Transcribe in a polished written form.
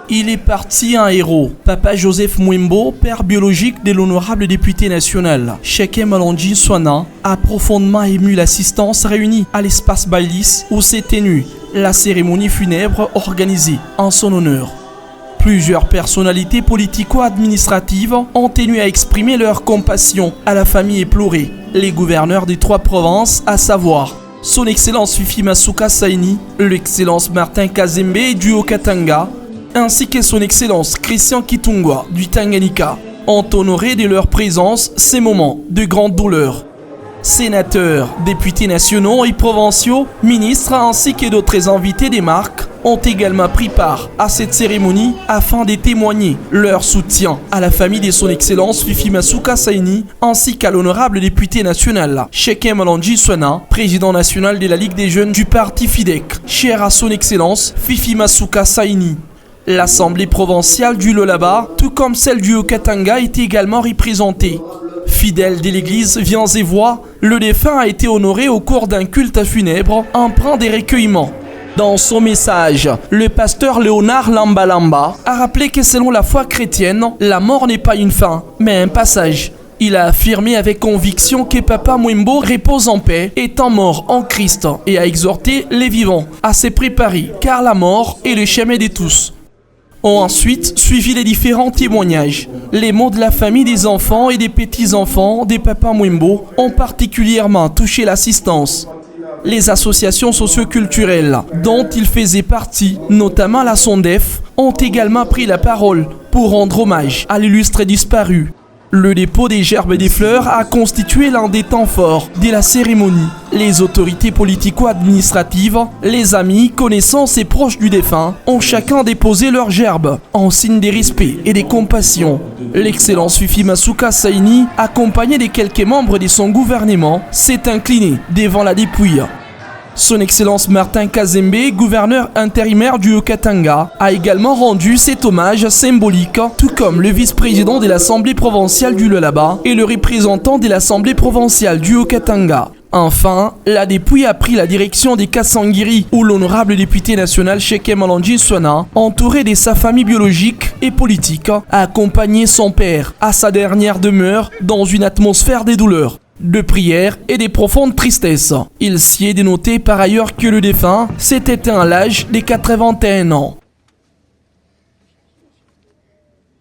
Il est parti un héros. Papa Joseph Mwembo, père biologique de l'honorable député national, Cheikh Malonji Swana, a profondément ému l'assistance réunie à l'espace Bailis où s'est tenue la cérémonie funèbre organisée en son honneur. Plusieurs personnalités politico-administratives ont tenu à exprimer leur compassion à la famille éplorée. Les gouverneurs des 3 provinces, à savoir Son Excellence Fifi Masuka Saini, l'Excellence Martin Kazembe du Haut-Katanga, ainsi que son Excellence Christian Kitungwa du Tanganyika, ont honoré de leur présence ces moments de grande douleur. Sénateurs, députés nationaux et provinciaux, ministres ainsi que d'autres invités des marques ont également pris part à cette cérémonie afin de témoigner leur soutien à la famille de son Excellence Fifi Masuka Saini ainsi qu'à l'honorable député national Cheikh Malonji Swana, président national de la Ligue des jeunes du parti FIDEC, cher à son Excellence Fifi Masuka Saini. L'Assemblée provinciale du Lualaba, tout comme celle du Haut-Katanga, est également représentée. Fidèle de l'église Viens et Voix, le défunt a été honoré au cours d'un culte funèbre empreint des recueillements. Dans son message, le pasteur Léonard Lambalamba a rappelé que selon la foi chrétienne, la mort n'est pas une fin, mais un passage. Il a affirmé avec conviction que Papa Mwembo repose en paix, étant mort en Christ, et a exhorté les vivants à se préparer, car la mort est le chemin de tous. Ont ensuite suivi les différents témoignages. Les mots de la famille des enfants et des petits-enfants des Papa Mwembo ont particulièrement touché l'assistance. Les associations socioculturelles dont il faisait partie, notamment la SONDEF, ont également pris la parole pour rendre hommage à l'illustre disparu. Le dépôt des gerbes et des fleurs a constitué l'un des temps forts de la cérémonie. Les autorités politico-administratives, les amis, connaissances et proches du défunt ont chacun déposé leurs gerbes en signe de respect et de compassion. L'Excellence Fifi Masuka Saini, accompagné de quelques membres de son gouvernement, s'est incliné devant la dépouille. Son Excellence Martin Kazembe, gouverneur intérimaire du Haut-Katanga, a également rendu cet hommage symbolique, tout comme le vice-président de l'Assemblée provinciale du Lualaba et le représentant de l'Assemblée provinciale du Haut-Katanga. Enfin, la dépouille a pris la direction des Kasangiri, où l'honorable député national Cheikh Malonji Swana, entouré de sa famille biologique et politique, a accompagné son père à sa dernière demeure dans une atmosphère de douleur, de prières et de profondes tristesses. Il s'y est dénoté par ailleurs que le défunt s'est éteint à l'âge de 81 ans.